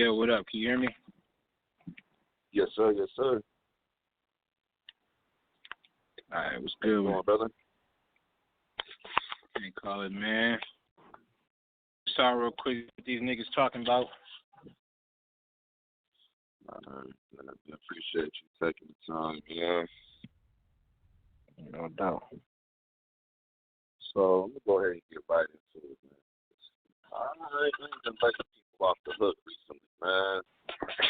Kale, what up? Can you hear me? Yes, sir. Yes, sir. All right, what's How you good? doing, brother? Can't call it, man. Saw real quick what these niggas talking about. I appreciate you taking the time, man. No doubt. So I'm gonna go ahead and get right into it, man. I ain't been letting people off the hook recently, man.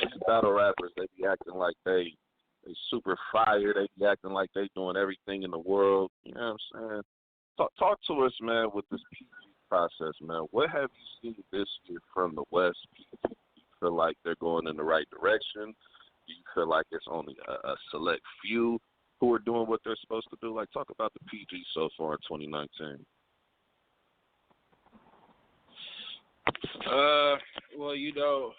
These battle rappers, they be acting like they super fire. They be acting like they doing everything in the world. You know what I'm saying? Talk to us, man, with this PG process, man. What have you seen this year from the West PG? Do you feel like they're going in the right direction? Do you feel like it's only a select few who are doing what they're supposed to do? Like, talk about the PG so far in 2019. Well, you know,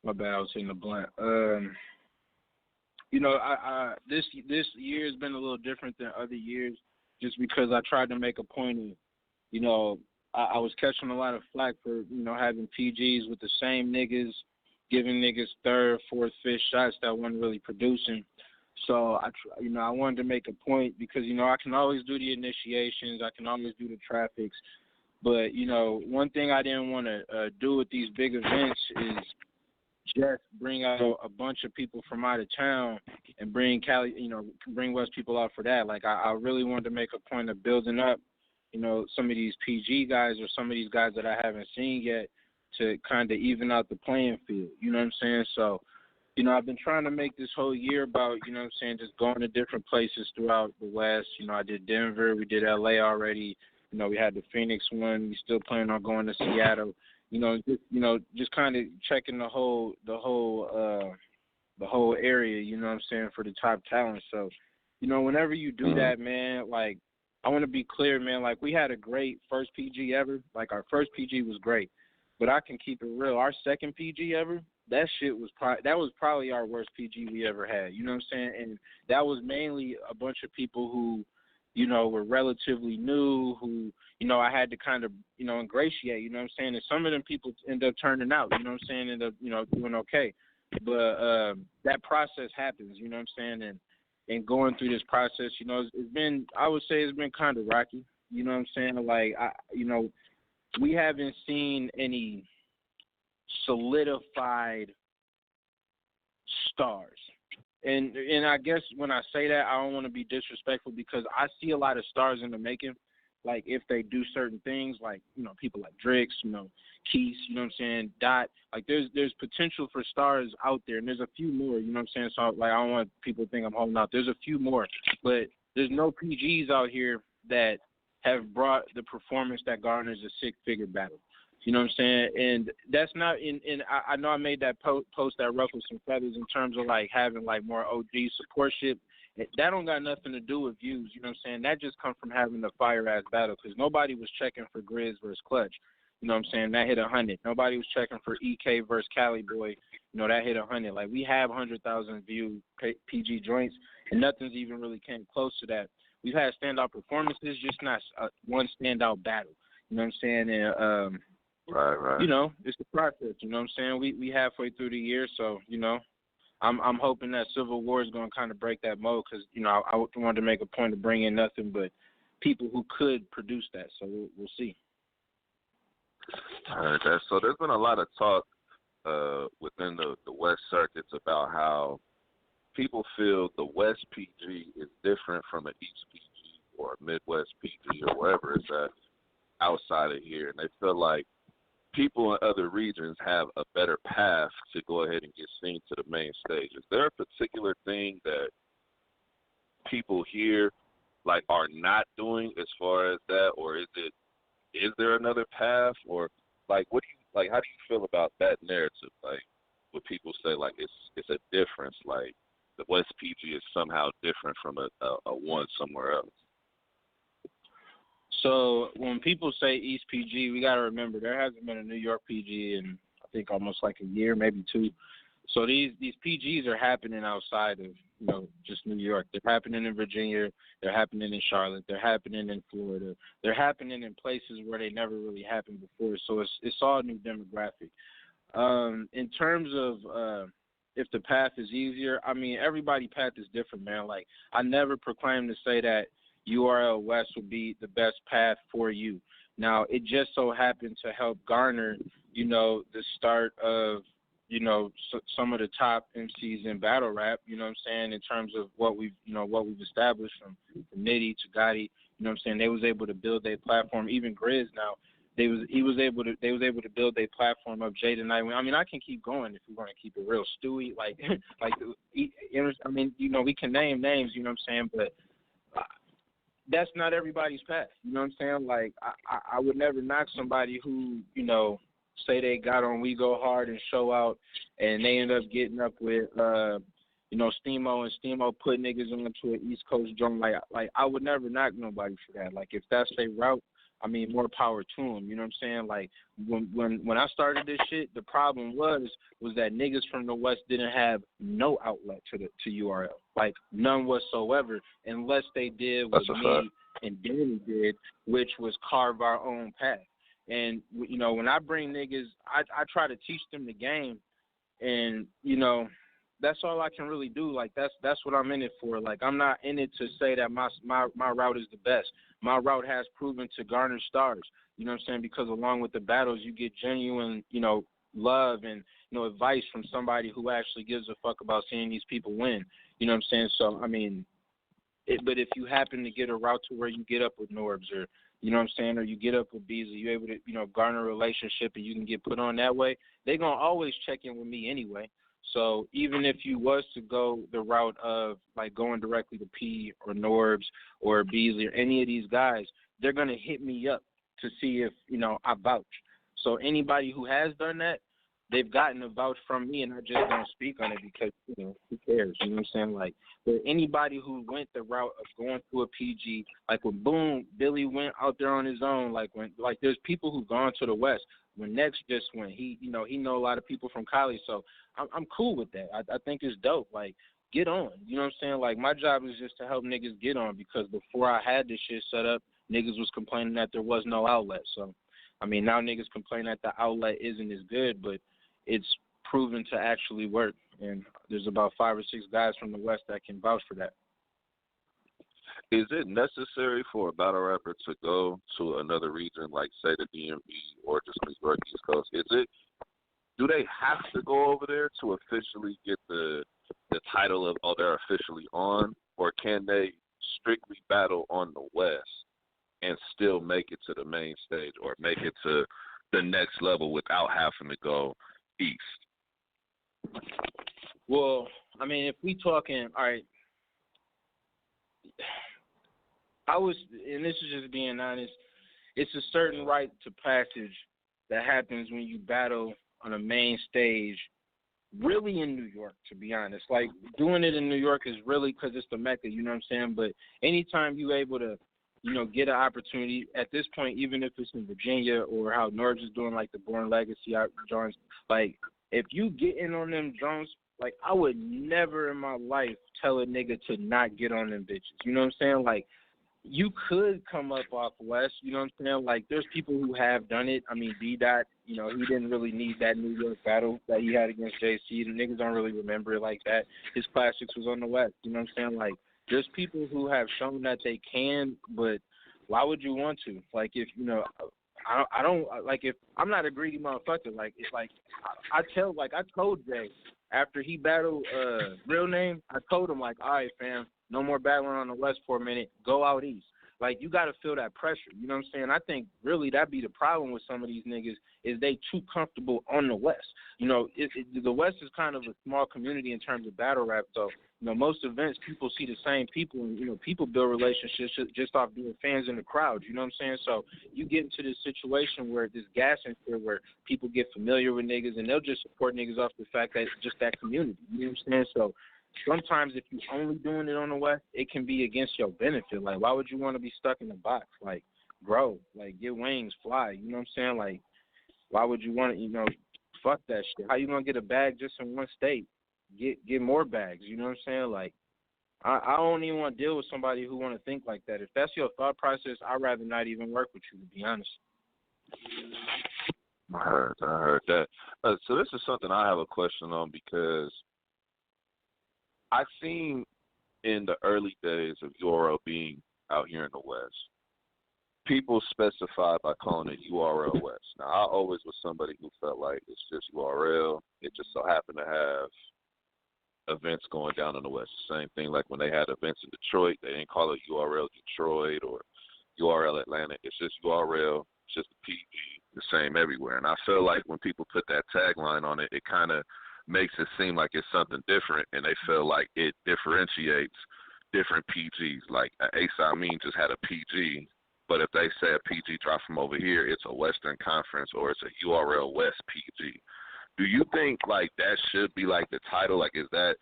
my bad, I was hitting the blunt. You know, I this year has been a little different than other years, just because I tried to make a point of, you know, I was catching a lot of flack for, you know, having PGs with the same niggas, giving niggas third, fourth, fifth shots that weren't really producing. So I wanted to make a point because, you know, I can always do the initiations, I can always do the traffics, but, you know, one thing I didn't want to do with these big events is just bring out a bunch of people from out of town and bring Cali, you know, bring West people out for that. Like, I really wanted to make a point of building up, you know, some of these PG guys or some of these guys that I haven't seen yet to kind of even out the playing field. You know what I'm saying? So, you know, I've been trying to make this whole year about, you know what I'm saying, just going to different places throughout the West. You know, I did Denver, we did LA already. You know, we had the Phoenix one. We still plan on going to Seattle. Just kind of checking the whole area, you know what I'm saying, for the top talent. So, you know, whenever you do that, man, like, I want to be clear, man, like, we had a great first PG ever. Like, our first PG was great. But I can keep it real. Our second PG ever, that was probably our worst PG we ever had. You know what I'm saying? And that was mainly a bunch of people who, you know, were relatively new, who, you know, I had to kind of, you know, ingratiate, you know what I'm saying? And some of them people end up turning out, you know what I'm saying, end up, you know, doing okay. But that process happens, you know what I'm saying? And going through this process, you know, I would say it's been kind of rocky, you know what I'm saying? Like, we haven't seen any solidified stars. And I guess when I say that, I don't want to be disrespectful because I see a lot of stars in the making. Like, if they do certain things, like, you know, people like Drix, you know, Keith, you know what I'm saying, Dot. Like, there's potential for stars out there, and there's a few more, you know what I'm saying? So, like, I don't want people to think I'm holding out. There's a few more, but there's no PGs out here that have brought the performance that garners a six-figure battle. You know what I'm saying? And that's not I know I made that post that ruffled some feathers in terms of, like, having, like, more OG supportship. That don't got nothing to do with views. You know what I'm saying? That just come from having the fire-ass battle because nobody was checking for Grizz versus Clutch. You know what I'm saying? That hit 100. Nobody was checking for EK versus Cali Boy. You know, that hit 100. Like, we have 100,000 view PG joints, and nothing's even really came close to that. We've had standout performances, just not one standout battle. You know what I'm saying? And, Right. you know, it's the process. You know what I'm saying? We halfway through the year, so, you know, I'm hoping that Civil War is going to kind of break that mold because, you know, I wanted to make a point of bringing nothing but people who could produce that. So we'll see. All right, so there's been a lot of talk within the West circuits about how people feel the West PG is different from an East PG or a Midwest PG or wherever it's at outside of here. And they feel like people in other regions have a better path to go ahead and get seen to the main stage. Is there a particular thing that people here like are not doing as far as that, or is there another path, or like how do you feel about that narrative? Like, when people say like it's a difference, like the West PG is somehow different from a one somewhere else. So when people say East PG, we got to remember there hasn't been a New York PG in, I think, almost like a year, maybe two. So these PGs are happening outside of, you know, just New York. They're happening in Virginia. They're happening in Charlotte. They're happening in Florida. They're happening in places where they never really happened before. So it's all new demographic. In terms of if the path is easier, I mean everybody's path is different, man. Like I never proclaim to say that URL West would be the best path for you. Now it just so happened to help garner, the start of some of the top MCs in battle rap. You know what I'm saying, in terms of what we've established from Nitty to Gotti. You know what I'm saying? They was able to build their platform. Even Grizz now, they was able to build their platform up. Jada Knight. I mean, I can keep going if we want to keep it real. Stewie, I mean, we can name names. You know what I'm saying? But that's not everybody's path. You know what I'm saying? Like I would never knock somebody who say they got on We Go Hard and Show Out, and they end up getting up with Steamo, and Steamo put niggas onto an East Coast joint. Like I would never knock nobody for that. Like if that's their route, I mean, more power to them. You know what I'm saying? Like when I started this shit, the problem was that niggas from the West didn't have no outlet to URL, like none whatsoever, unless they did what me and Danny did, which was carve our own path. And when I bring niggas, I try to teach them the game, and that's all I can really do. Like that's what I'm in it for. Like I'm not in it to say that my route is the best. My route has proven to garner stars. You know what I'm saying? Because along with the battles, you get genuine, love and advice from somebody who actually gives a fuck about seeing these people win. You know what I'm saying? So I mean, but if you happen to get a route to where you get up with Norbs or you know what I'm saying, or you get up with Beasley, you're able to garner a relationship and you can get put on that way, they're gonna always check in with me anyway. So even if you was to go the route of like going directly to P or Norbs or Beasley or any of these guys, they're gonna hit me up to see if I vouch. So anybody who has done that, they've gotten a vouch from me, and I just don't speak on it because who cares? You know what I'm saying? Like, but anybody who went the route of going through a PG, like when Boom Billy went out there on his own, there's people who've gone to the West. When Next just went, he know a lot of people from Cali, so I'm cool with that. I think it's dope. Like, get on. You know what I'm saying? Like, my job is just to help niggas get on because before I had this shit set up, niggas was complaining that there was no outlet. So, I mean, now niggas complain that the outlet isn't as good, but it's proven to actually work. And there's about 5 or 6 guys from the West that can vouch for that. Is it necessary for a battle rapper to go to another region, like say the DMV or just New York East Coast? Do they have to go over there to officially get the title of they're officially on, or can they strictly battle on the West and still make it to the main stage or make it to the next level without having to go east? Well, I mean, if we talking, all right, and this is just being honest, it's a certain rite to passage that happens when you battle on a main stage, really in New York, to be honest. Like, doing it in New York is really because it's the Mecca, you know what I'm saying? But anytime you're able to, get an opportunity, at this point, even if it's in Virginia or how Norbs is doing, like, the Born Legacy joints, like, if you get in on them joints, like, I would never in my life tell a nigga to not get on them bitches. You know what I'm saying? Like, you could come up off West, you know what I'm saying? Like, there's people who have done it. I mean, B-Dot, he didn't really need that New York battle that he had against JC. The niggas don't really remember it like that. His classics was on the West, you know what I'm saying? Like, there's people who have shown that they can, but why would you want to? Like, if, I don't, like, if I'm not a greedy motherfucker, like, it's like, I told Jay, after he battled Real Name, I told him, like, all right, fam, no more battling on the West for a minute. Go out east. Like, you got to feel that pressure. You know what I'm saying? I think really that'd be the problem with some of these niggas is they too comfortable on the West. The West is kind of a small community in terms of battle rap, though. Most events, people see the same people, and, people build relationships just off being fans in the crowd. You know what I'm saying? So you get into this situation where this gas and shit where people get familiar with niggas, and they'll just support niggas off the fact that it's just that community. You know what I'm saying? So sometimes if you're only doing it on the West, it can be against your benefit. Like, why would you want to be stuck in a box? Like, grow. Like, get wings, fly. You know what I'm saying? Like, why would you want to, fuck that shit. How you going to get a bag just in one state? Get more bags. You know what I'm saying? Like, I don't even want to deal with somebody who want to think like that. If that's your thought process, I'd rather not even work with you, to be honest. I heard that. So this is something I have a question on because I seen in the early days of URL being out here in the West, people specify by calling it URL West. Now, I always was somebody who felt like it's just URL. It just so happened to have events going down in the West. Same thing like when they had events in Detroit, they didn't call it URL Detroit or URL Atlanta. It's just URL, it's just a PG, the same everywhere. And I feel like when people put that tagline on it, it kind of makes it seem like it's something different, and they feel like it differentiates different PGs. Like Ace Amin just had a PG, but if they say a PG drop from over here, it's a Western Conference or it's a URL West PG. Do you think like that should be like the title? Like, is that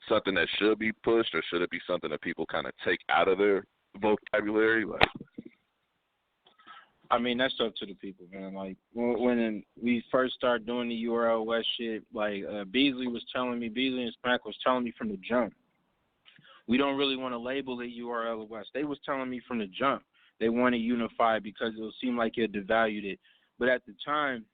something that should be pushed, or should it be something that people kind of take out of their vocabulary? Like, I mean, that's up to the people, man. Like when we first started doing the URL West shit, like Beasley and Smack was telling me from the jump, we don't really want to label it URL West. They was telling me from the jump they want to unify because it'll seem like it devalued it. But at the time,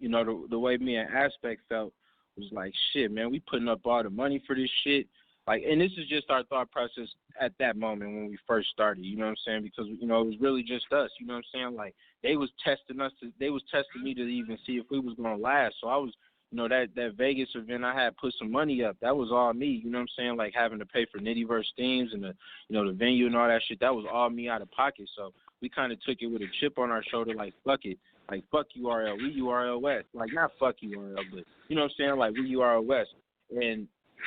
you know, the way me and Aspect felt was like, shit, man, we putting up all the money for this shit. Like, and this is just our thought process at that moment when we first started, you know what I'm saying? Because, you know, it was really just us, you know what I'm saying? Like, they was testing me to even see if we was going to last. So I was, you know, that Vegas event, I had put some money up. That was all me, you know what I'm saying? Like, having to pay for Nitty versus Themes and the venue and all that shit, that was all me out of pocket. So we kind of took it with a chip on our shoulder, like, fuck it. Like, fuck URL. We URL West. Like, not fuck URL, but, you know what I'm saying? Like, we URL West. And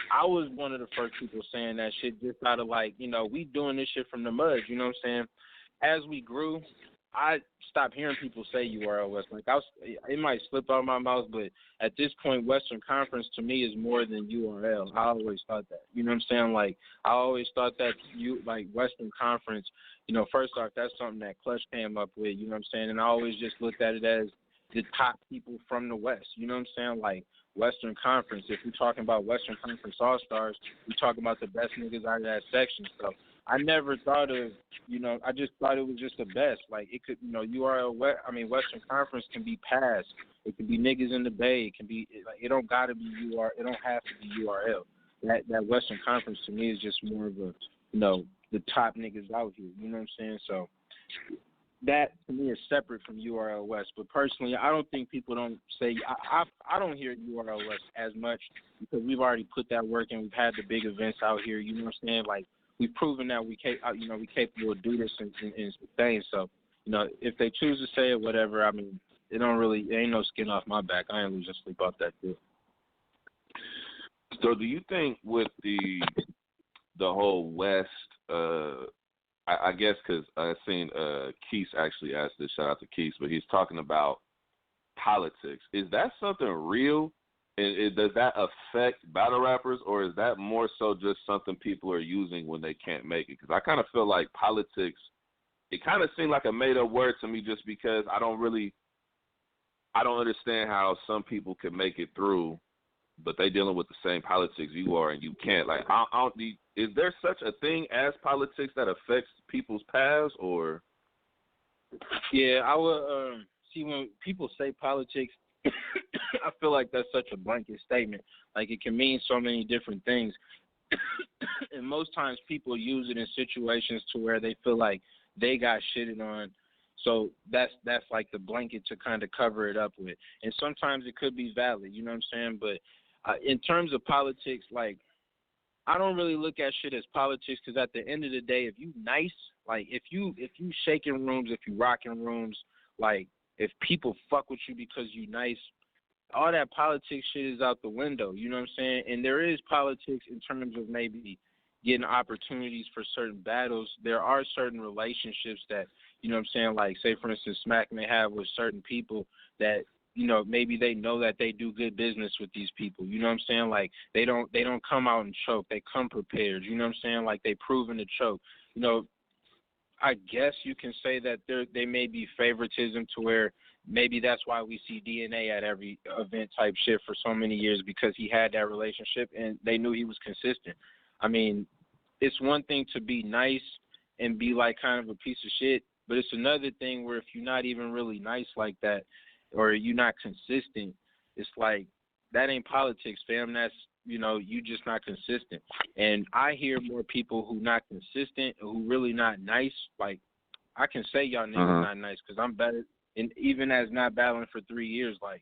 I was one of the first people saying that shit just out of, like, you know, we doing this shit from the mud, you know what I'm saying? As we grew, I stopped hearing people say URL West. Like, it might slip out of my mouth, but at this point, Western Conference to me is more than URL. I always thought that. You know what I'm saying? Like, I always thought that Western Conference, you know, first off, that's something that Clutch came up with, you know what I'm saying? And I always just looked at it as the top people from the West, you know what I'm saying? Like, Western Conference, if we're talking about Western Conference All-Stars, we're talking about the best niggas out of that section. So I never thought of, you know, I just thought it was just the best. Like, it could, you know, Western Conference can be passed. It can be niggas in the Bay. It can be, like, it don't got to be it don't have to be URL. That Western Conference to me is just more of a, you know, the top niggas out here. You know what I'm saying? So that to me is separate from URL West. But personally, I don't think people don't say I don't hear URL West as much because we've already put that work in. We've had the big events out here. You know what I'm saying? Like, we've proven that we capable of do this and sustain. So, you know, if they choose to say it, whatever. I mean, it ain't no skin off my back. I ain't losing sleep off that deal. so do you think with the whole West, I guess because I've seen Keith actually asked this, shout out to Keith, but he's talking about politics. Is that something real? And does that affect battle rappers, or is that more so just something people are using when they can't make it? Because I kind of feel like politics, it kind of seemed like a made-up word to me just because I don't understand how some people can make it through, but they dealing with the same politics you are and you can't. Like, is there such a thing as politics that affects people's paths, or? Yeah, I would see when people say politics, I feel like that's such a blanket statement. Like, it can mean so many different things. And most times people use it in situations to where they feel like they got shitted on. So that's like the blanket to kind of cover it up with. And sometimes it could be valid, you know what I'm saying? But in terms of politics, like, I don't really look at shit as politics because at the end of the day, if you nice, like, if you shaking rooms, if you rocking rooms, like, if people fuck with you because you nice, all that politics shit is out the window, you know what I'm saying? And there is politics in terms of maybe getting opportunities for certain battles. There are certain relationships that, you know what I'm saying, like, say, for instance, Smack may have with certain people that, you know, maybe they know that they do good business with these people. You know what I'm saying? Like, they don't come out and choke. They come prepared. You know what I'm saying? Like, they proven to choke. You know, I guess you can say that they may be favoritism to where maybe that's why we see DNA at every event type shit for so many years, because he had that relationship and they knew he was consistent. I mean, it's one thing to be nice and be like kind of a piece of shit, but it's another thing where if you're not even really nice like that, or you not consistent, it's like that ain't politics, fam. That's you just not consistent. And I hear more people who not consistent, who really not nice. Like I can say y'all niggas not nice because I'm better. And even as not battling for 3 years, like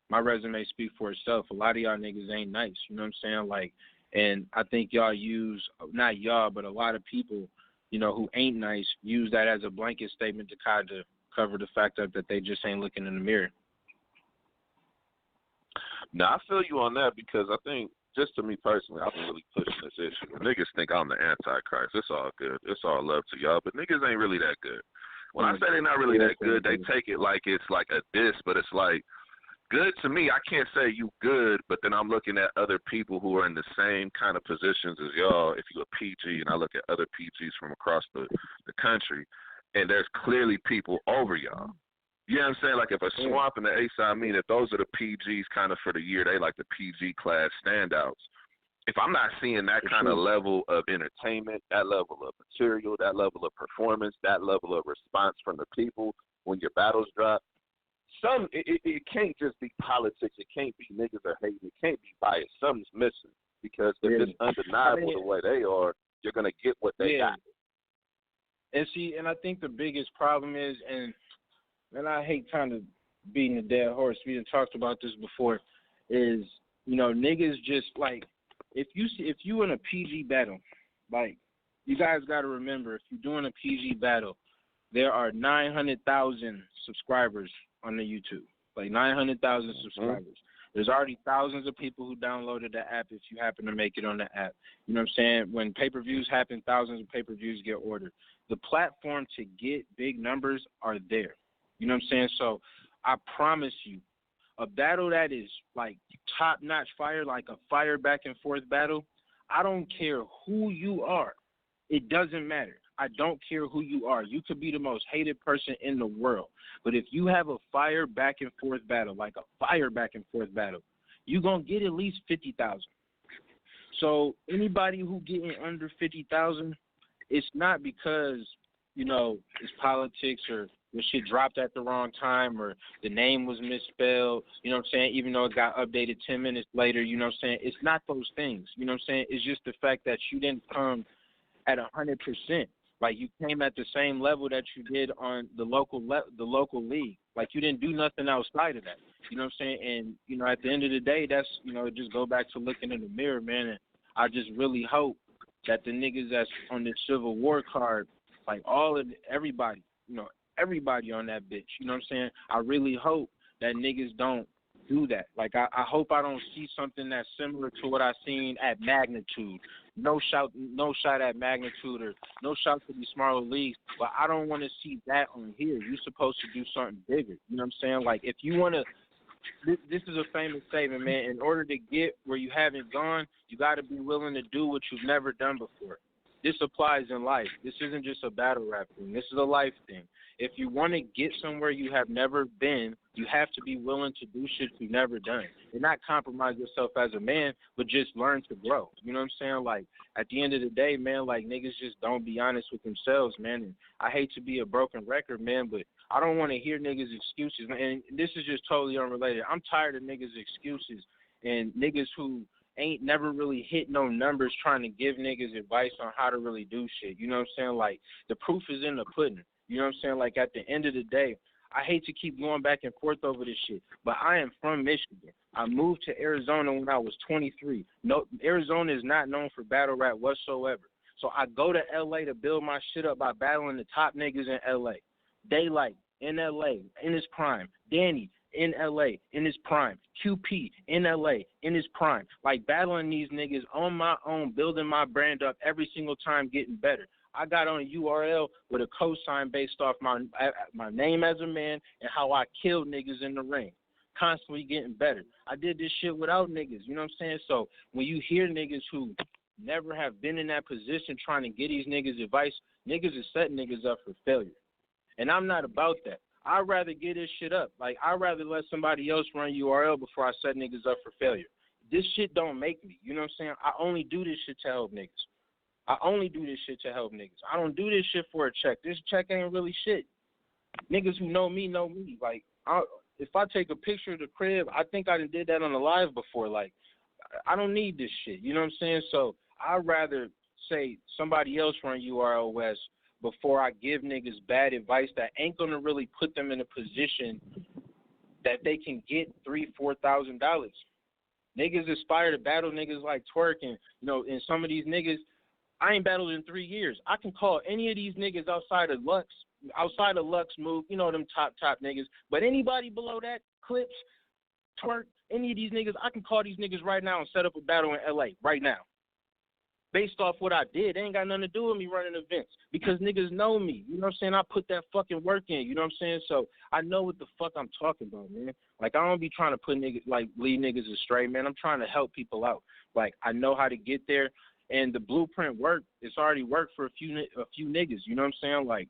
my resume speak for itself. A lot of y'all niggas ain't nice. You know what I'm saying? Like, and I think y'all use not y'all, but a lot of people, who ain't nice, use that as a blanket statement to kind of cover the fact that they just ain't looking in the mirror. Now, I feel you on that because I think, just to me personally, I've been really pushing this issue. Niggas think I'm the Antichrist. It's all good. It's all love to y'all, but niggas ain't really that good. When I say they're not really that good, they take it like it's like a diss, but it's like, good to me, I can't say you good, but then I'm looking at other people who are in the same kind of positions as y'all. If you're a PG, and I look at other PGs from across the country, and there's clearly people over y'all. You know what I'm saying? Like if a Swamp and the A-Side mean, if those are the PGs kind of for the year, they like the PG class standouts. If I'm not seeing that kind of level of entertainment, that level of material, that level of performance, that level of response from the people when your battles drop, it can't just be politics. It can't be niggas are hating. It can't be bias. Something's missing because if it's undeniable the way they are, you're going to get what they got. And see, and I think the biggest problem is, and I hate kind of beating a dead horse. We done talked about this before. Is niggas just like if you in a PG battle, like you guys got to remember if you're doing a PG battle, there are 900,000 subscribers on the YouTube, like 900,000 subscribers. There's already thousands of people who downloaded the app if you happen to make it on the app. You know what I'm saying? When pay-per-views happen, thousands of pay-per-views get ordered. The platform to get big numbers are there. You know what I'm saying? So I promise you, a battle that is like top-notch fire, like a fire back-and-forth battle, I don't care who you are. It doesn't matter. I don't care who you are. You could be the most hated person in the world. But if you have a fire back-and-forth battle, like a fire back-and-forth battle, you're going to get at least 50,000. So anybody who getting under 50,000, it's not because, it's politics or the shit dropped at the wrong time or the name was misspelled, you know what I'm saying, even though it got updated 10 minutes later, you know what I'm saying. It's not those things, you know what I'm saying. It's just the fact that you didn't come at 100%. Like you came at the same level that you did on the local league. Like you didn't do nothing outside of that. You know what I'm saying? And, at the end of the day, that's, just go back to looking in the mirror, man. And I just really hope that the niggas that's on this Civil War card, like everybody, everybody on that bitch, you know what I'm saying? I really hope that niggas don't do that. Like I hope I don't see something that's similar to what I seen at Magnitude. No shot at Magnitude or no shot to these smaller leagues, but I don't want to see that on here. You're supposed to do something bigger. You know what I'm saying? Like if you want to, this is a famous statement, man. In order to get where you haven't gone, you got to be willing to do what you've never done before. This applies in life. This isn't just a battle rap thing. This is a life thing. If you want to get somewhere you have never been, you have to be willing to do shit you've never done. And not compromise yourself as a man, but just learn to grow. You know what I'm saying? Like, at the end of the day, man, like, niggas just don't be honest with themselves, man. And I hate to be a broken record, man, but I don't want to hear niggas' excuses. And this is just totally unrelated. I'm tired of niggas' excuses and niggas who ain't never really hit no numbers trying to give niggas advice on how to really do shit. You know what I'm saying? Like, the proof is in the pudding. You know what I'm saying? Like, at the end of the day, I hate to keep going back and forth over this shit, but I am from Michigan. I moved to Arizona when I was 23. No, Arizona is not known for battle rap whatsoever. So I go to L.A. to build my shit up by battling the top niggas in L.A. Daylight in L.A. in his prime. Danny in L.A. in his prime. QP in L.A. in his prime. Like, battling these niggas on my own, building my brand up every single time, getting better. I got on a URL with a cosign based off my name as a man and how I killed niggas in the ring. Constantly getting better. I did this shit without niggas, you know what I'm saying? So when you hear niggas who never have been in that position trying to get these niggas advice, niggas is setting niggas up for failure. And I'm not about that. I'd rather get this shit up. Like, I'd rather let somebody else run URL before I set niggas up for failure. This shit don't make me, you know what I'm saying? I only do this shit to help niggas. I only do this shit to help niggas. I don't do this shit for a check. This check ain't really shit. Niggas who know me know me. Like, if I take a picture of the crib, I think I done did that on the live before. Like, I don't need this shit. You know what I'm saying? So I'd rather say somebody else run URL West before I give niggas bad advice that ain't gonna really put them in a position that they can get $3,000-$4,000. Niggas aspire to battle niggas like Twerk and and some of these niggas I ain't battled in 3 years. I can call any of these niggas outside of Lux move, them top niggas. But anybody below that, Clips, Twerk, any of these niggas, I can call these niggas right now and set up a battle in LA right now. Based off what I did, they ain't got nothing to do with me running events because niggas know me. You know what I'm saying? I put that fucking work in. You know what I'm saying? So I know what the fuck I'm talking about, man. Like, I don't be trying to put niggas, like, lead niggas astray, man. I'm trying to help people out. Like, I know how to get there, and the blueprint worked. It's already worked for a few niggas. You know what I'm saying? Like,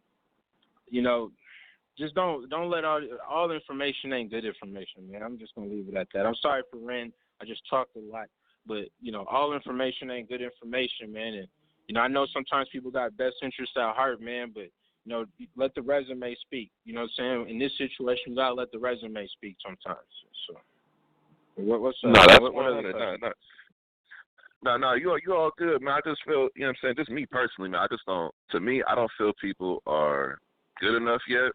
just don't let all the information ain't good information, man. I'm just gonna leave it at that. I'm sorry for Ren. I just talked a lot. But, all information ain't good information, man. And, I know sometimes people got best interests at heart, man, but, let the resume speak. You know what I'm saying? In this situation, you got to let the resume speak sometimes. So, what's up? No, that's No, you all good, man. I just feel, you know what I'm saying, just me personally, man, I don't feel people are good enough yet.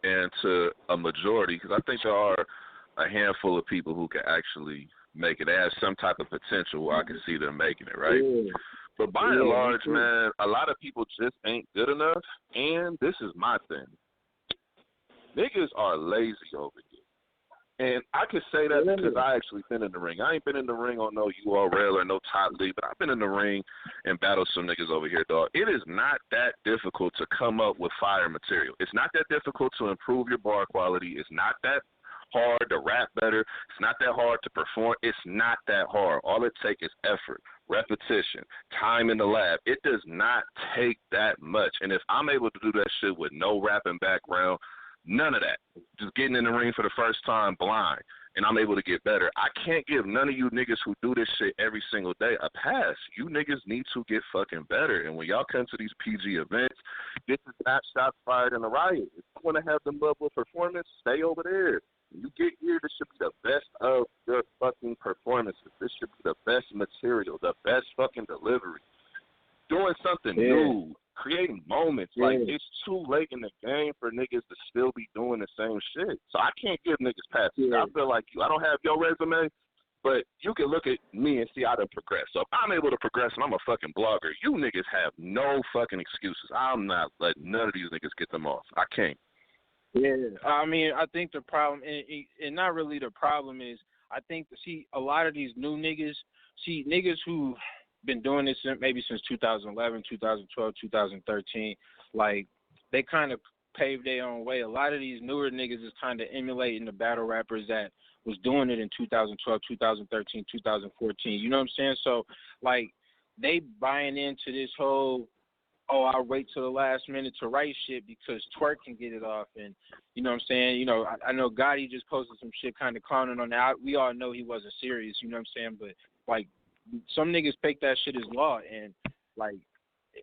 And to a majority, because I think there are a handful of people who can actually make it. They have some type of potential where I can see them making it, right? Yeah. But by and large, man, a lot of people just ain't good enough. And this is my thing. Niggas are lazy over here. And I could say that because I actually been in the ring. I ain't been in the ring on no URL or no top league, but I've been in the ring and battled some niggas over here, dog. It is not that difficult to come up with fire material. It's not that difficult to improve your bar quality. It's not that hard to rap better. It's not that hard to perform. It's not that hard. All it takes is effort, repetition, time in the lab. It does not take that much. And if I'm able to do that shit with no rapping background, none of that, just getting in the ring for the first time blind, and I'm able to get better, I can't give none of you niggas who do this shit every single day a pass. You niggas need to get fucking better. And when y'all come to these PG events, this is not shots fired in a riot. If you want to have the level of performance, stay over there. You get here, this should be the best of your fucking performances. This should be the best material, the best fucking delivery. Doing something new, creating moments. Like, it's too late in the game for niggas to still be doing the same shit. So I can't give niggas passes. I feel like I don't have your resume, but you can look at me and see how to progress. So if I'm able to progress and I'm a fucking blogger, you niggas have no fucking excuses. I'm not letting none of these niggas get them off. I can't. Yeah, I mean, I think the problem, and not really the problem, is I think, a lot of these new niggas, niggas who been doing this maybe since 2011, 2012, 2013, like, they kind of paved their own way. A lot of these newer niggas is kind of emulating the battle rappers that was doing it in 2012, 2013, 2014. You know what I'm saying? So, like, they buying into this whole, I'll wait till the last minute to write shit because Twerk can get it off. And, you know what I'm saying? I know Gotti just posted some shit kind of clowning on that. We all know he wasn't serious, you know what I'm saying? But, like, some niggas take that shit as law. And, like,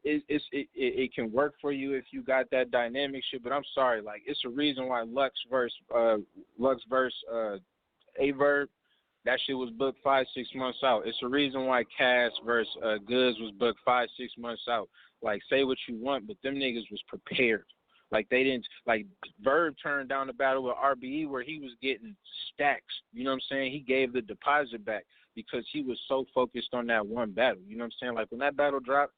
it can work for you if you got that dynamic shit. But I'm sorry, like, it's a reason why Lux verse Averb, that shit was booked 5-6 months out. It's a reason why Cass versus Goods was booked 5-6 months out. Like, say what you want, but them niggas was prepared. Like, they didn't, like, Verb turned down the battle with RBE where he was getting stacks. You know what I'm saying? He gave the deposit back because he was so focused on that one battle. You know what I'm saying? Like, when that battle dropped,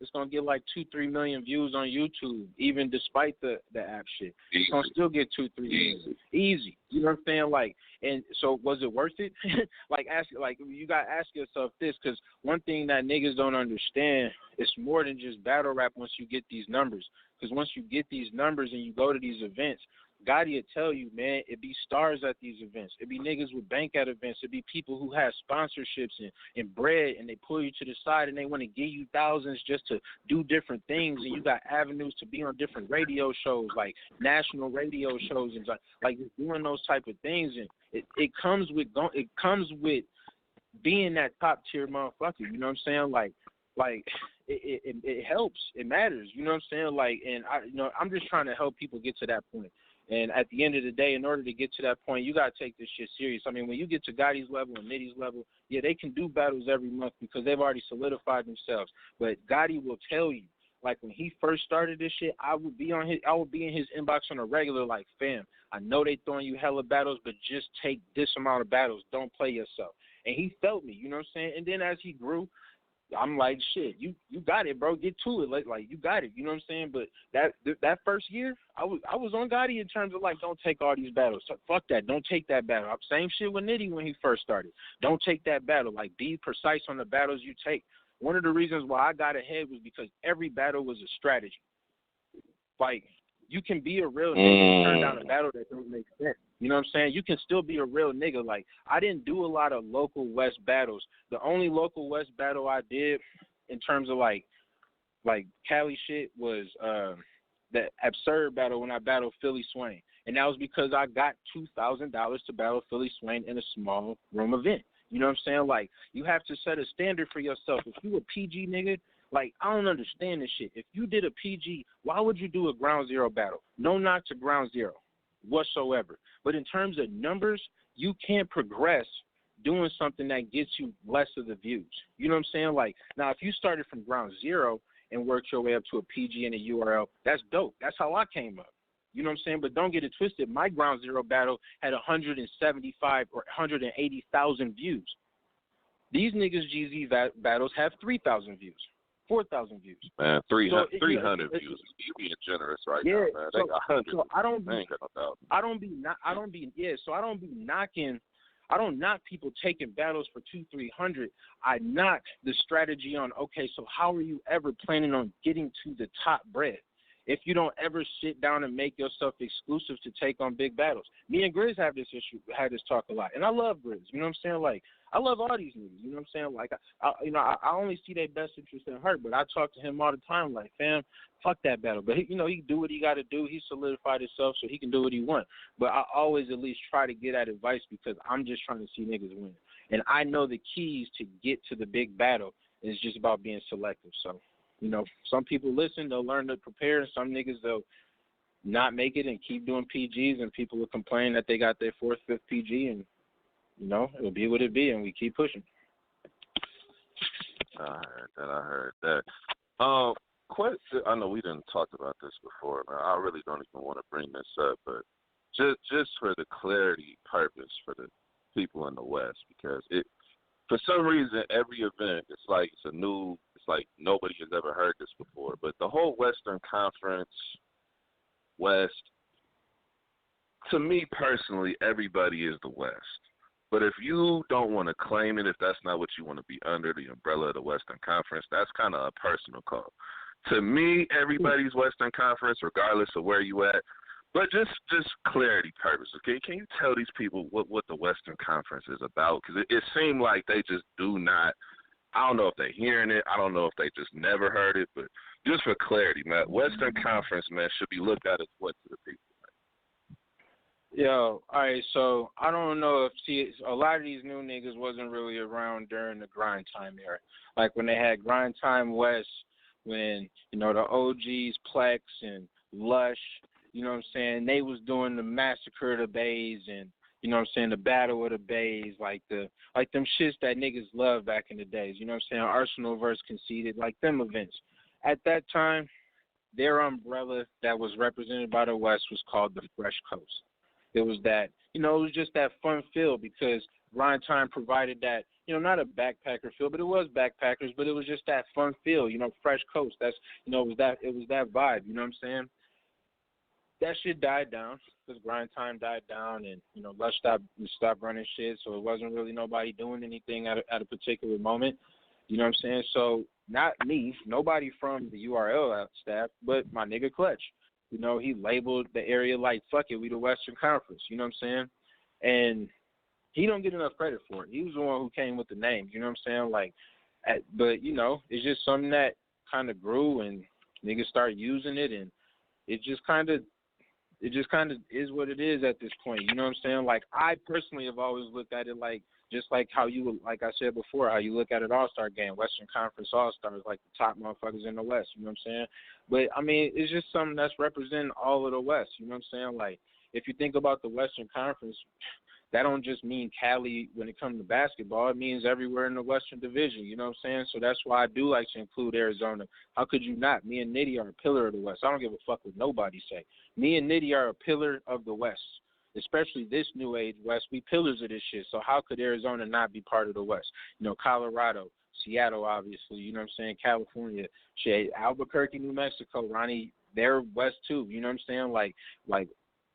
it's going to get like 2-3 million views on YouTube, even despite the app shit. It's going to still get 2-3 million. Easy. You know what I'm saying? Like, and so was it worth it? You got to ask yourself this, because one thing that niggas don't understand, it's more than just battle rap once you get these numbers. Because once you get these numbers and you go to these events, Gotti will tell you, man, it be stars at these events. It be niggas with bank at events. It be people who have sponsorships and bread, and they pull you to the side and they want to give you thousands just to do different things. And you got avenues to be on different radio shows, like national radio shows, and like doing those type of things. And it comes with being that top tier motherfucker. You know what I'm saying? Like it helps. It matters. You know what I'm saying? Like, and I'm just trying to help people get to that point. And at the end of the day, in order to get to that point, you got to take this shit serious. I mean, when you get to Gotti's level and Nitty's level, yeah, they can do battles every month because they've already solidified themselves. But Gotti will tell you, like when he first started this shit, I would be in his inbox on a regular, like, fam, I know they throwing you hella battles, but just take this amount of battles. Don't play yourself. And he felt me, you know what I'm saying? And then as he grew, I'm like, shit, you got it, bro. Get to it, like you got it. You know what I'm saying? But that first year, I was on Gotti in terms of like, don't take all these battles. So, fuck that. Don't take that battle. Same shit with Nitty when he first started. Don't take that battle. Like, be precise on the battles you take. One of the reasons why I got ahead was because every battle was a strategy. Like, you can be a real nigga and turn down a battle that don't make sense. You know what I'm saying? You can still be a real nigga. Like, I didn't do a lot of local West battles. The only local West battle I did in terms of like Cali shit was that absurd battle when I battled Philly Swain. And that was because I got $2,000 to battle Philly Swain in a small room event. You know what I'm saying? Like, you have to set a standard for yourself. If you a PG nigga, like, I don't understand this shit. If you did a PG, why would you do a ground zero battle? No knock to ground zero whatsoever. But in terms of numbers, you can't progress doing something that gets you less of the views. You know what I'm saying? Like, now, if you started from ground zero and worked your way up to a PG and a URL, that's dope. That's how I came up. You know what I'm saying? But don't get it twisted. My ground zero battle had 175 or 180,000 views. These niggas GZ battles have 3,000 views, 4,000 views. Man, 300 views. You being generous right now, man. They got 100. So I don't knock people taking battles for 200-300. I knock the strategy on, okay, so how are you ever planning on getting to the top bread if you don't ever sit down and make yourself exclusive to take on big battles? Me and Grizz had this talk a lot, and I love Grizz. You know what I'm saying? Like, I love all these niggas. You know what I'm saying? Like, I only see their best interest in hurt, but I talk to him all the time. Like, fam, fuck that battle. But he do what he got to do. He solidified himself, so he can do what he wants. But I always at least try to get that advice because I'm just trying to see niggas win. And I know the keys to get to the big battle is just about being selective. So, some people listen, they'll learn to prepare, and some niggas, they'll not make it and keep doing PGs, and people will complain that they got their fourth, fifth PG, and, it'll be what it be, and we keep pushing. I heard that. I know we didn't talk about this before, man. I really don't even want to bring this up, but just for the clarity purpose for the people in the West, because for some reason, every event, it's like nobody has ever heard this before. But the whole Western Conference, West, to me personally, everybody is the West. But if you don't want to claim it, if that's not what you want to be under the umbrella of the Western Conference, that's kind of a personal call. To me, everybody's Western Conference, regardless of where you at. But just clarity purposes, okay? Can you tell these people what the Western Conference is about? Because it seemed like they just do not. I don't know if they're hearing it. I don't know if they just never heard it. But just for clarity, man, Western Conference, man, should be looked at as what to the people. Yo, all right, so I don't know if, a lot of these new niggas wasn't really around during the grind time era. Like when they had grind time West, when, the OGs, Plex and Lush, you know what I'm saying, they was doing the Massacre of the Bays and, the Battle of the Bays, like them shits that niggas loved back in the days, you know what I'm saying, Arsenal versus Conceited, like them events. At that time, their umbrella that was represented by the West was called the Fresh Coast. It was that, it was just that fun feel because Grind Time provided that, not a backpacker feel, but it was backpackers, but it was just that fun feel, Fresh Coast. That's, it was that vibe, you know what I'm saying? That shit died down because Grind Time died down and, Lush stopped running shit, so it wasn't really nobody doing anything at a particular moment, you know what I'm saying? So not me, nobody from the URL staff, but my nigga Clutch. He labeled the area like, fuck it, we the Western Conference, you know what I'm saying? And he don't get enough credit for it. He was the one who came with the name, you know what I'm saying? But, it's just something that kind of grew and niggas started using it, and it just kind of is what it is at this point, you know what I'm saying? Like, I personally have always looked at it like, just like how you, like I said before, how you look at an all-star game, Western Conference all-stars, like the top motherfuckers in the West, you know what I'm saying? But, I mean, it's just something that's representing all of the West, you know what I'm saying? Like, if you think about the Western Conference, that don't just mean Cali when it comes to basketball. It means everywhere in the Western Division. You know what I'm saying? So that's why I do like to include Arizona. How could you not? Me and Nitty are a pillar of the West. I don't give a fuck what nobody say. Me and Nitty are a pillar of the West, especially this new age West. We pillars of this shit. So how could Arizona not be part of the West? You know, Colorado, Seattle, obviously. You know what I'm saying? California, shit, Albuquerque, New Mexico, Ronnie, they're West too. You know what I'm saying? Like.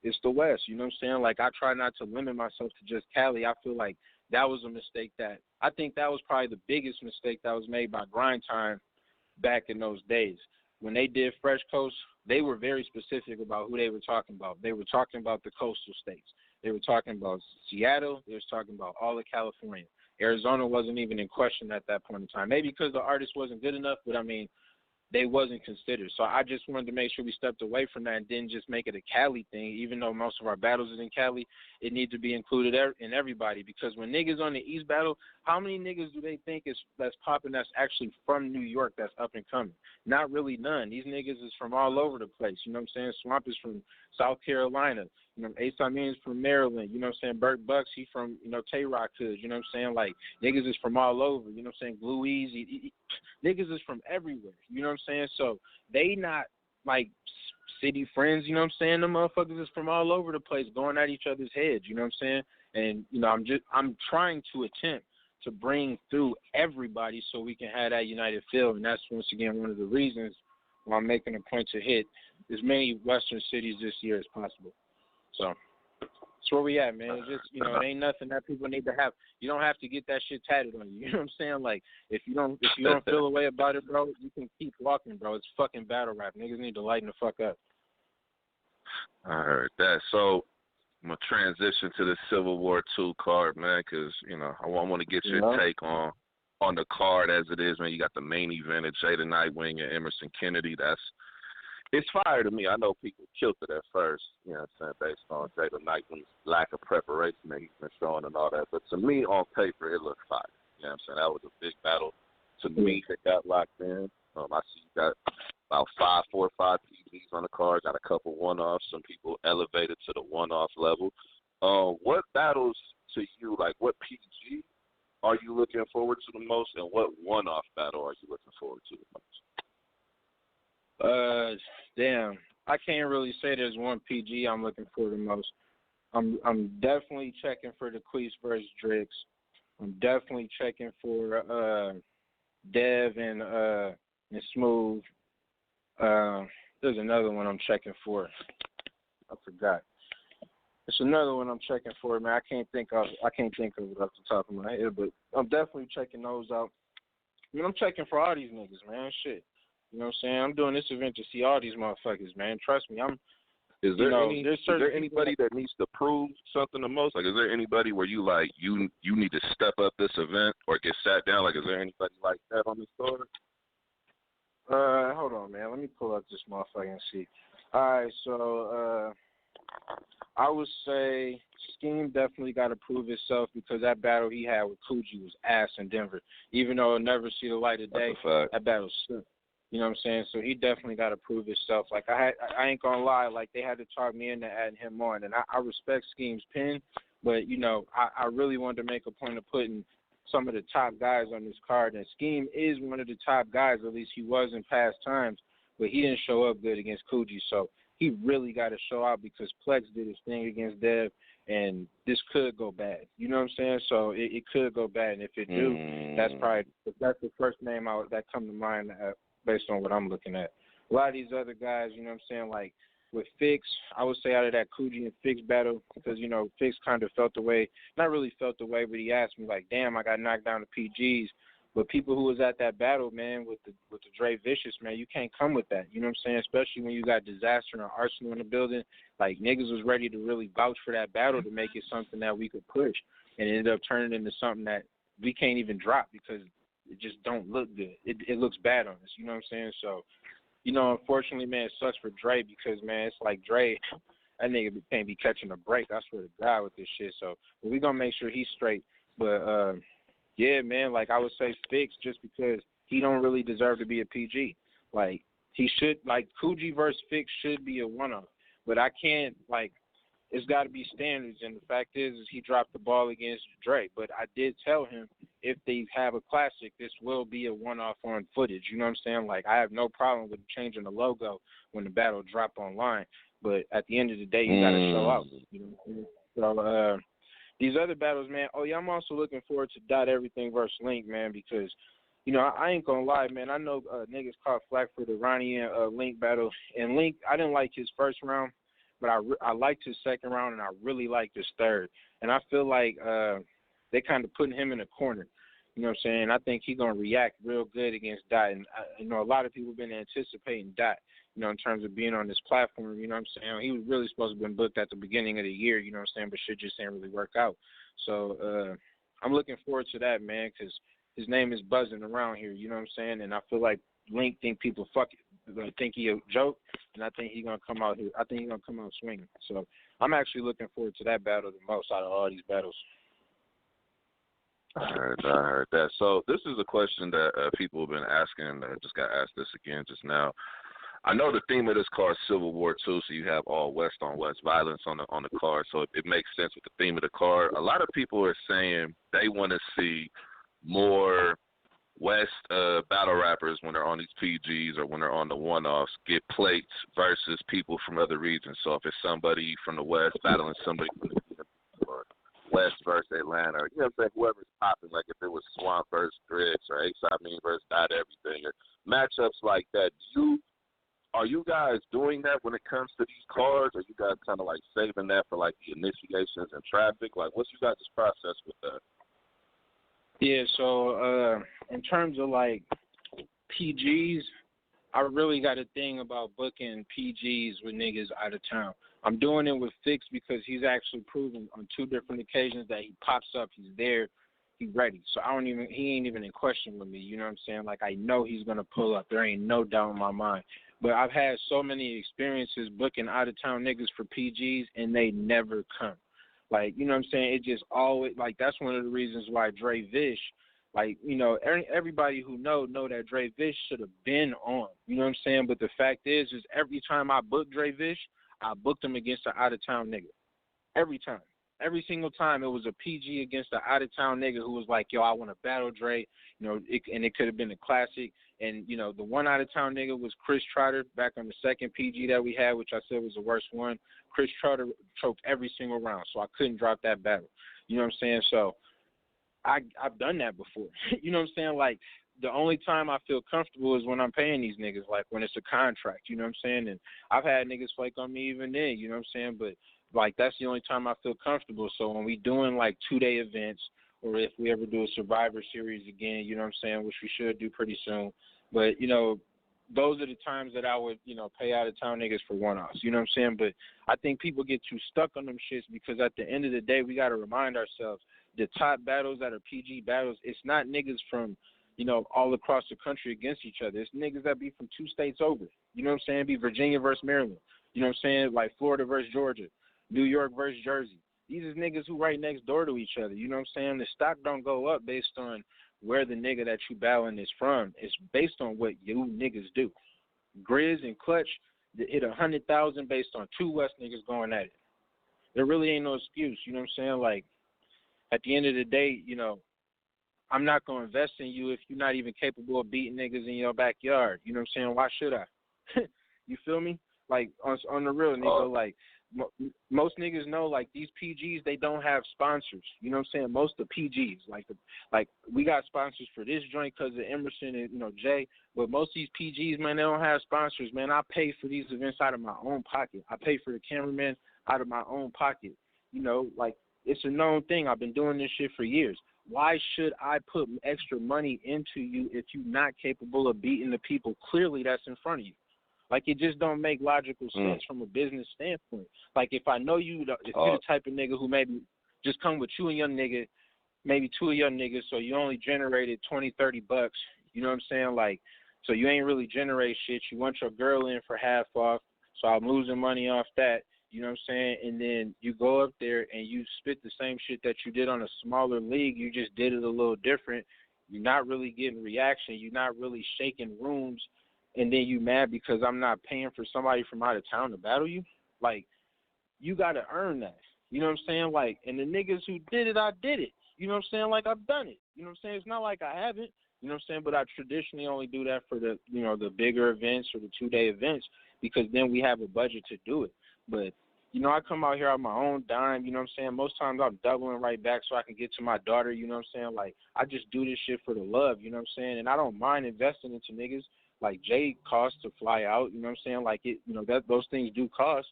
It's the West, you know what I'm saying? Like, I try not to limit myself to just Cali. I feel like that was a mistake I think that was probably the biggest mistake that was made by Grind Time back in those days. When they did Fresh Coast, they were very specific about who they were talking about. They were talking about the coastal states. They were talking about Seattle. They were talking about all of California. Arizona wasn't even in question at that point in time. Maybe because the artist wasn't good enough, but I mean, they wasn't considered. So I just wanted to make sure we stepped away from that and didn't just make it a Cali thing. Even though most of our battles is in Cali, it needs to be included in everybody. Because when niggas on the East battle, how many niggas do they think that's popping that's actually from New York that's up and coming? Not really none. These niggas is from all over the place. You know what I'm saying? Swamp is from South Carolina. You know, Ace Amin is from Maryland. You know what I'm saying? Burt Bucks, he from, you know, Tay-Rock Hood. You know what I'm saying? Like, niggas is from all over. You know what I'm saying? Blue Easy. Niggas is from everywhere. You know what I'm saying? So they not like city friends. You know what I'm saying? The motherfuckers is from all over the place going at each other's heads. You know what I'm saying? And, you know, I'm trying to attempt to bring through everybody so we can have that united feel. And that's, once again, one of the reasons why I'm making a point to hit as many Western cities this year as possible. So that's where we at, man. It's just, you know, it ain't nothing that people need to have. You don't have to get that shit tatted on you. You know what I'm saying? Like, if you don't feel a way about it, bro, you can keep walking, bro. It's fucking battle rap. Niggas need to lighten the fuck up. I heard that. So I'm going to transition to the Civil War II card, man, because, you know, I want to get your take on the card as it is, man. You got the main event at Jada Nightwing and Emerson Kennedy. It's fire to me. I know people killed it at first, you know what I'm saying, based on Jada Nightwing's lack of preparation that he's been showing and all that. But to me, on paper, it looked fire. You know what I'm saying? That was a big battle to me that got locked in. I see you got about 4 or 5 PGs on the card, got a couple one-offs. Some people elevated to the one-off level. What battles to you, like what PG are you looking forward to the most, and what one-off battle are you looking forward to the most? Damn. I can't really say there's one PG I'm looking for the most. I'm definitely checking for the Queese versus Drix. I'm definitely checking for Dev and Smooth. There's another one I'm checking for. I forgot. There's another one I'm checking for, man. I can't think of it off the top of my head, but I'm definitely checking those out. I mean, I'm checking for all these niggas, man. Shit. You know what I'm saying? I'm doing this event to see all these motherfuckers, man. Trust me. Is there anybody that needs to prove something the most? Like, is there anybody where you like you need to step up this event or get sat down? Like, is there anybody like that on the card? Hold on, man. Let me pull up this motherfucker and see. All right, so I would say Scheme definitely got to prove itself because that battle he had with Coogee was ass in Denver. Even though it'll never see the light of day, that battle sucked. You know what I'm saying? So he definitely got to prove himself. Like, I ain't going to lie. Like, they had to talk me into adding him on. And I respect Scheme's pen, but, you know, I really wanted to make a point of putting some of the top guys on this card. And Scheme is one of the top guys, at least he was in past times, but he didn't show up good against Coogee. So he really got to show out because Plex did his thing against Dev, and this could go bad. You know what I'm saying? So it could go bad. And if it do, that's the first name that come to mind based on what I'm looking at. A lot of these other guys, you know what I'm saying, like with Fix, I would say out of that Coogee and Fix battle, because, you know, Fix kind of felt the way, not really felt the way, but he asked me, like, damn, I got knocked down to PGs. But people who was at that battle, man, with the Dre Vicious, man, you can't come with that. You know what I'm saying? Especially when you got Disaster and Arsenal in the building. Like, niggas was ready to really vouch for that battle to make it something that we could push. And it ended up turning into something that we can't even drop because it just don't look good. It looks bad on us. You know what I'm saying? So, you know, unfortunately, man, it sucks for Dre because, man, it's like Dre, that nigga can't be catching a break. I swear to God with this shit. So we going to make sure he's straight. But, yeah, man, like I would say Fix just because he don't really deserve to be a PG. Like, he should, like, Coogee versus Fix should be a one-off. But I can't, like, it's got to be standards. And the fact is he dropped the ball against Dre. But I did tell him if they have a classic, this will be a one-off on footage. You know what I'm saying? Like, I have no problem with changing the logo when the battle drop online. But at the end of the day, you got to show out. You know what I mean? So these other battles, man. Oh, yeah, I'm also looking forward to Dot Everything versus Link, man, because, you know, I ain't going to lie, man. I know niggas caught flack for the Ronnie and Link battle. And Link, I didn't like his first round, but I liked his second round, and I really liked his third. And I feel like they kind of putting him in a corner. You know what I'm saying? I think he's going to react real good against Dot. And, you know, a lot of people have been anticipating Dot, you know, in terms of being on this platform. You know what I'm saying? He was really supposed to have been booked at the beginning of the year, you know what I'm saying, but shit just didn't really work out. So I'm looking forward to that, man, because his name is buzzing around here, you know what I'm saying? And I feel like Link think people think he a joke, and I think he's going to come out here. I think he's going to come out swinging. So I'm actually looking forward to that battle the most out of all these battles. I heard that. So this is a question that people have been asking. I just got asked this again just now. I know the theme of this card is Civil War II, so you have all West on West violence on the card, so it makes sense with the theme of the card. A lot of people are saying they want to see more West battle rappers when they're on these PGs or when they're on the one-offs get plates versus people from other regions. So if it's somebody from the West battling somebody from the or West versus Atlanta, or, you know what I'm saying, whoever's popping, like if it was Swamp versus Griggs or A$AP Mean versus Dot Everything, or matchups like that, are you guys doing that when it comes to these cards? Or you guys kind of like saving that for like the initiations and traffic? Like, what's you guys' process with that? Yeah, so in terms of like PGs, I really got a thing about booking PGs with niggas out of town. I'm doing it with Fix because he's actually proven on 2 different occasions that he pops up, he's there, he's ready. So he ain't even in question with me, you know what I'm saying? Like, I know he's gonna pull up. There ain't no doubt in my mind. But I've had so many experiences booking out of town niggas for PGs and they never come. Like, you know what I'm saying? It just always, like, that's one of the reasons why Dre Vish, like, you know, everybody who know that Dre Vish should have been on. You know what I'm saying? But the fact is every time I booked Dre Vish, I booked him against an out-of-town nigga. Every time. Every single time it was a PG against an out-of-town nigga who was like, yo, I want to battle Dre. You know, and it could have been a classic. And, you know, the one out-of-town nigga was Chris Trotter back on the second PG that we had, which I said was the worst one. Chris Trotter choked every single round, so I couldn't drop that battle. You know what I'm saying? So I've done that before. You know what I'm saying? Like, the only time I feel comfortable is when I'm paying these niggas, like when it's a contract. You know what I'm saying? And I've had niggas flake on me even then, you know what I'm saying? But, like, that's the only time I feel comfortable. So when we doing, like, 2-day events, or if we ever do a Survivor Series again, you know what I'm saying, which we should do pretty soon. But, you know, those are the times that I would, you know, pay out-of-town niggas for one-offs. You know what I'm saying? But I think people get too stuck on them shits because at the end of the day, we got to remind ourselves the top battles that are PG battles, it's not niggas from, you know, all across the country against each other. It's niggas that be from 2 states over. You know what I'm saying? Be Virginia versus Maryland. You know what I'm saying? Like Florida versus Georgia. New York versus Jersey. These is niggas who right next door to each other. You know what I'm saying? The stock don't go up based on where the nigga that you battling is from. It's based on what you niggas do. Grizz and Clutch hit 100,000 based on 2 West niggas going at it. There really ain't no excuse. You know what I'm saying? Like, at the end of the day, you know, I'm not going to invest in you if you're not even capable of beating niggas in your backyard. You know what I'm saying? Why should I? You feel me? Like, on the real, nigga, like, most niggas know, like, these PGs, they don't have sponsors. You know what I'm saying? Most of PGs, like we got sponsors for this joint because of Emerson and, you know, Jay, but most of these PGs, man, they don't have sponsors, man. I pay for these events out of my own pocket. I pay for the cameraman out of my own pocket. You know, like, it's a known thing. I've been doing this shit for years. Why should I put extra money into you if you're not capable of beating the people clearly that's in front of you? Like, it just don't make logical sense from a business standpoint. Like, if I know you, if you're the type of nigga who maybe just come with you and your nigga, maybe 2 of your niggas, so you only generated $20-$30, you know what I'm saying? Like, so you ain't really generate shit. You want your girl in for half off, so I'm losing money off that, you know what I'm saying? And then you go up there and you spit the same shit that you did on a smaller league. You just did it a little different. You're not really getting reaction. You're not really shaking rooms. And then you mad because I'm not paying for somebody from out of town to battle you? Like, you got to earn that. You know what I'm saying? Like, and the niggas who did it, I did it. You know what I'm saying? Like, I've done it. You know what I'm saying? It's not like I haven't. You know what I'm saying? But I traditionally only do that for the, the bigger events or the 2-day events because then we have a budget to do it. But, I come out here on my own dime, you know what I'm saying? Most times I'm doubling right back so I can get to my daughter, you know what I'm saying? Like, I just do this shit for the love, you know what I'm saying? And I don't mind investing into niggas. Like, Jay costs to fly out, you know what I'm saying? Like, that those things do cost.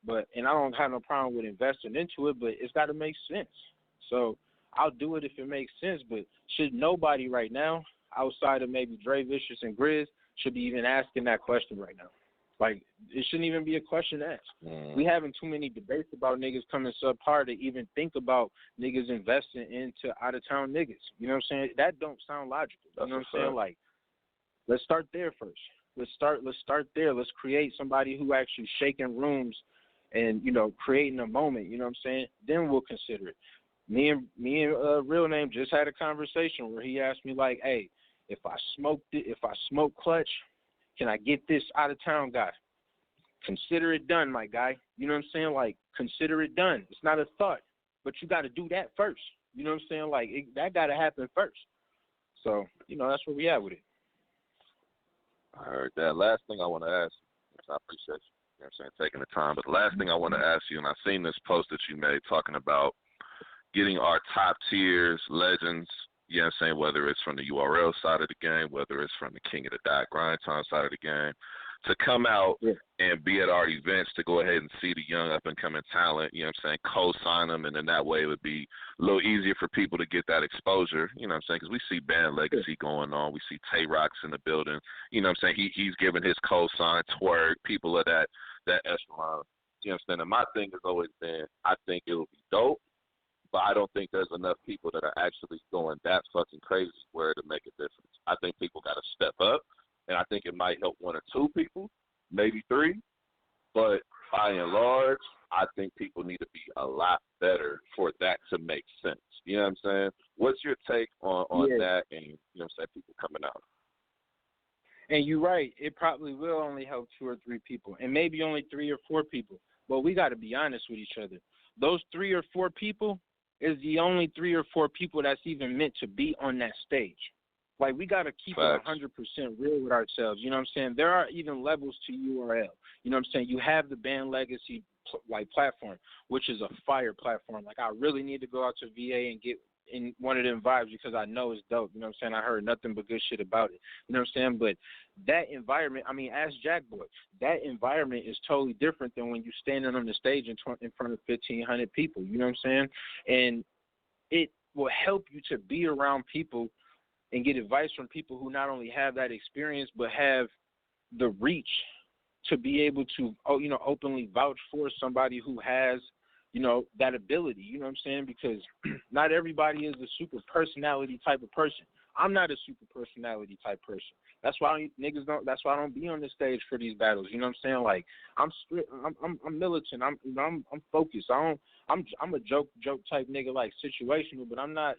And I don't have no problem with investing into it, but it's got to make sense. So I'll do it if it makes sense, but should nobody right now, outside of maybe Dre Vicious and Grizz, should be even asking that question right now. Like, it shouldn't even be a question asked. We having too many debates about niggas coming subpar to even think about niggas investing into out-of-town niggas. You know what I'm saying? That don't sound logical. You know what I'm saying? Like, let's start there first. Let's start there. Let's create somebody who actually shaking rooms and, creating a moment. You know what I'm saying? Then we'll consider it. Me and Real Name just had a conversation where he asked me, like, hey, if I smoke Clutch, can I get this out-of-town guy? Consider it done, my guy. You know what I'm saying? Like, consider it done. It's not a thought, but you got to do that first. You know what I'm saying? Like, that got to happen first. So, that's where we at with it. I heard that. Last thing I want to ask you, I appreciate you, taking the time, but the last thing I want to ask you, and I've seen this post that you made talking about getting our top tiers, legends, you know what I'm saying, whether it's from the URL side of the game, whether it's from the King of the Dot Grind Time side of the game, to come out and be at our events to go ahead and see the young up-and-coming talent, you know what I'm saying, co-sign them, and then that way it would be a little easier for people to get that exposure, you know what I'm saying, because we see band legacy going on. We see Tay Rock's in the building, you know what I'm saying, he's giving his co-sign, Twerk, people of that echelon, you know what I'm saying, and my thing has always been, I think it would be dope, but I don't think there's enough people that are actually going that fucking crazy where to make a difference. I think people got to step up, and I think it might help 1 or 2 people, maybe 3. But by and large, I think people need to be a lot better for that to make sense. You know what I'm saying? What's your take on that and, you know what I'm saying, people coming out? And you're right. It probably will only help 2 or 3 people, and maybe only 3 or 4 people. But we got to be honest with each other. Those 3 or 4 people is the only 3 or 4 people that's even meant to be on that stage. Like, we got to keep it 100% real with ourselves. You know what I'm saying? There are even levels to URL. You know what I'm saying? You have the Band Legacy platform, which is a fire platform. Like, I really need to go out to VA and get in one of them vibes because I know it's dope. You know what I'm saying? I heard nothing but good shit about it. You know what I'm saying? But that environment, I mean, ask Jackboy, that environment is totally different than when you're standing on the stage in front of 1,500 people. You know what I'm saying? And it will help you to be around people and get advice from people who not only have that experience but have the reach to be able to, openly vouch for somebody who has, that ability. You know what I'm saying? Because not everybody is a super personality type of person. I'm not a super personality type person. That's why That's why I don't be on the stage for these battles. You know what I'm saying? Like, I'm strict. I'm militant. I'm focused. I'm a joke type nigga, like situational, but I'm not.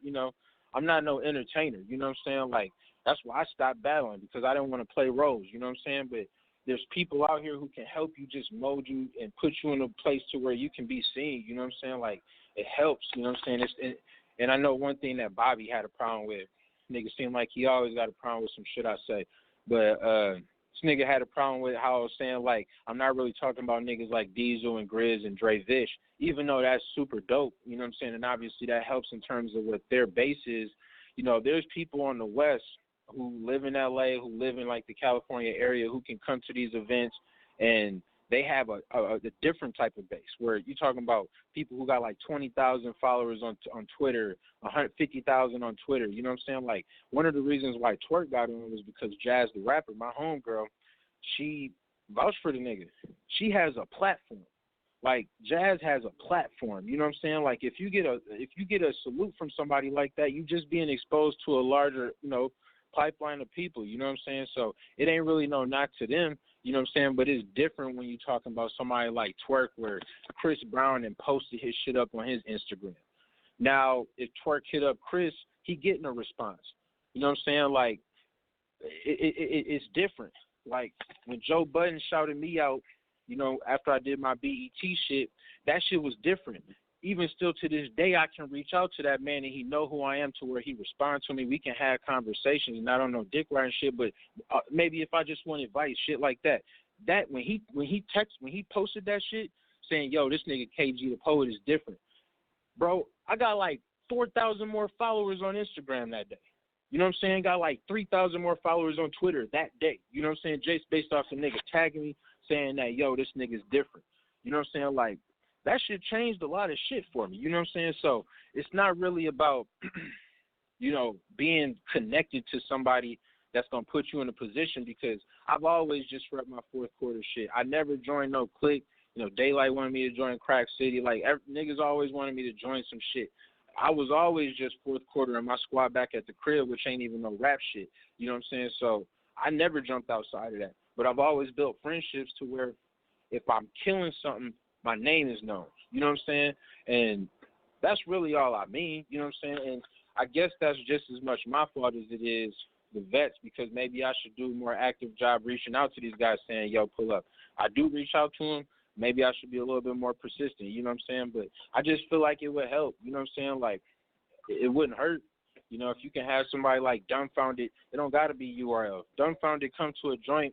I'm not no entertainer. You know what I'm saying? Like, that's why I stopped battling, because I didn't want to play roles. You know what I'm saying? But there's people out here who can help you, just mold you and put you in a place to where you can be seen. You know what I'm saying? Like, it helps. You know what I'm saying? And I know one thing that Bobby had a problem with. Nigga seemed like he always got a problem with some shit I say. But this nigga had a problem with how I was saying, like, I'm not really talking about niggas like Diesel and Grizz and Dre Vish, even though that's super dope. You know what I'm saying? And obviously that helps in terms of what their base is. There's people on the West who live in L.A., who live in, like, the California area, who can come to these events, and they have a different type of base, where you're talking about people who got like 20,000 followers on Twitter, 150,000 on Twitter. You know what I'm saying? Like, one of the reasons why Twerk got in was because Jazz the rapper, my homegirl, she vouched for the nigga. She has a platform. Like, Jazz has a platform. You know what I'm saying? Like, if you get a salute from somebody like that, you just being exposed to a larger, pipeline of people. You know what I'm saying? So it ain't really no knock to them. You know what I'm saying? But it's different when you're talking about somebody like Twerk, where Chris Brown and posted his shit up on his Instagram. Now, if Twerk hit up Chris, he getting a response. You know what I'm saying? Like, it's different. Like, when Joe Budden shouted me out you know, after I did my BET shit, that shit was different. Even still to this day, I can reach out to that man and he know who I am to where he responds to me. We can have conversations, and I don't know dick riding shit, but maybe if I just want advice, shit like that. That when he posted that shit saying, yo, this nigga KG the Poet is different, bro, I got like 4,000 more followers on Instagram that day. You know what I'm saying? Got like 3,000 more followers on Twitter that day. You know what I'm saying? Just based off the nigga tagging me saying that, yo, this nigga's different. You know what I'm saying? Like, that shit changed a lot of shit for me. You know what I'm saying? So it's not really about, you know, being connected to somebody that's going to put you in a position, because I've always just repped my fourth quarter shit. I never joined no clique. You know, Daylight wanted me to join Crack City. Like, niggas always wanted me to join some shit. I was always just fourth quarter in my squad back at the crib, which ain't even no rap shit. You know what I'm saying? So I never jumped outside of that. But I've always built friendships to where if I'm killing something, my name is known. You know what I'm saying? And that's really all I mean. You know what I'm saying? And I guess that's just as much my fault as it is the vets, because maybe I should do a more active job reaching out to these guys saying, yo, pull up. I do reach out to them. Maybe I should be a little bit more persistent, you know what I'm saying? But I just feel like it would help, you know what I'm saying? Like, it wouldn't hurt. You know, if you can have somebody like Dumbfounded, it don't got to be URL. Dumbfounded come to a joint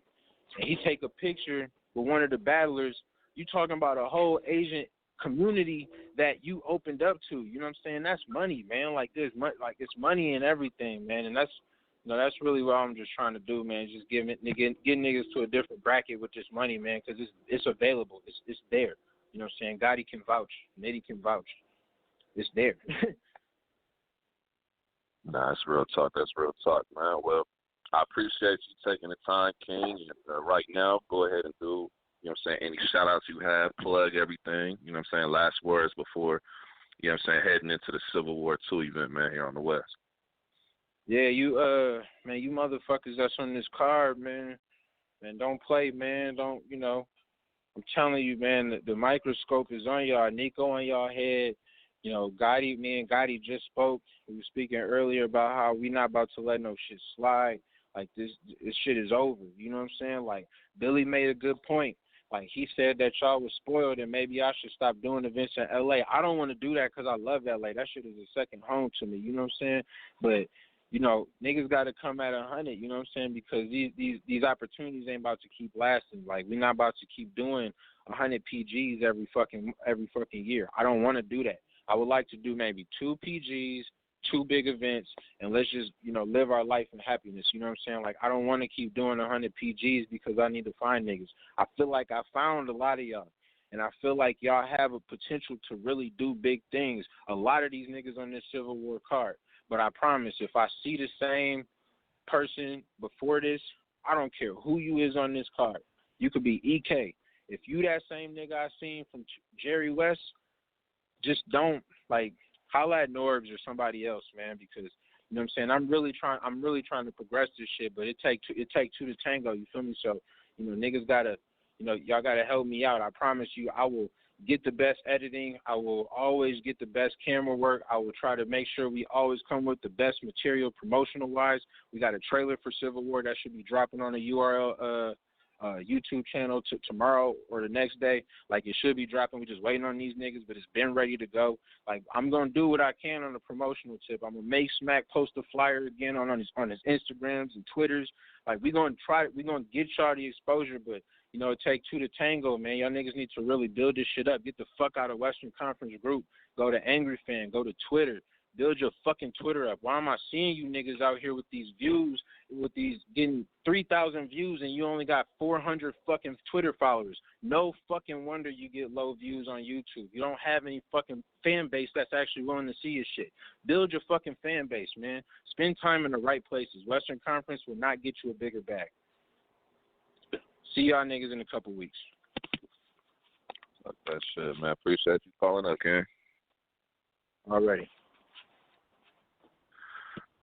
and he take a picture with one of the battlers. You talking about a whole Asian community that you opened up to, you know what I'm saying? That's money, man. Like, there's money, like, it's money in everything, man. And that's, you know, that's really what I'm just trying to do, man. Just get niggas to a different bracket with this money, man, because it's available. It's there. You know what I'm saying? Gotti can vouch. Nitty can vouch. It's there. Nah, that's real talk. That's real talk, man. Well, I appreciate you taking the time, King. And right now, go ahead and do, you know what I'm saying, any shout-outs you have, plug everything. You know what I'm saying? Last words before, you know what I'm saying, heading into the Civil War II event, man, here on the West. Yeah, man, you motherfuckers that's on this card, man, don't play, man. Don't, you know, I'm telling you, man, the microscope is on y'all. Nico on y'all head. You know, me and Gotti just spoke. We were speaking earlier about how we not about to let no shit slide. Like, this shit is over. You know what I'm saying? Like, Billy made a good point. Like, he said that y'all was spoiled and maybe I should stop doing events in L.A. I don't want to do that because I love L.A. That shit is a second home to me. You know what I'm saying? But, you know, niggas got to come at 100, you know what I'm saying? Because these opportunities ain't about to keep lasting. Like, we're not about to keep doing 100 PGs every fucking year. I don't want to do that. I would like to do maybe 2 PGs, 2 big events, and let's just, you know, live our life in happiness. You know what I'm saying? Like, I don't want to keep doing 100 PGs because I need to find niggas. I feel like I found a lot of y'all, and I feel like y'all have a potential to really do big things. A lot of these niggas on this Civil War card. But I promise, if I see the same person before this, I don't care who you is on this card. You could be EK. If you that same nigga I seen from Jerry West, just don't, like, holla at Norbs or somebody else, man, because, you know what I'm saying, I'm really trying to progress this shit, but it take two to tango, you feel me? So, you know, niggas gotta, you know, y'all gotta help me out. I promise you, I will get the best editing. I will always get the best camera work. I will try to make sure we always come with the best material promotional wise. We got a trailer for Civil War that should be dropping on the URL YouTube channel tomorrow or the next day. Like, it should be dropping. We're just waiting on these niggas, but it's been ready to go. Like, I'm gonna do what I can on the promotional tip. I'm gonna make Smack post a flyer again on his Instagrams and Twitters. Like, we're gonna get y'all the exposure, but you know, it takes 2 to tango, man. Y'all niggas need to really build this shit up. Get the fuck out of Western Conference Group. Go to Angry Fan. Go to Twitter. Build your fucking Twitter up. Why am I seeing you niggas out here with these views, with these getting 3,000 views, and you only got 400 fucking Twitter followers? No fucking wonder you get low views on YouTube. You don't have any fucking fan base that's actually willing to see your shit. Build your fucking fan base, man. Spend time in the right places. Western Conference will not get you a bigger bag. See y'all niggas in a couple weeks. Fuck that shit, man. Appreciate you calling up, King. Already.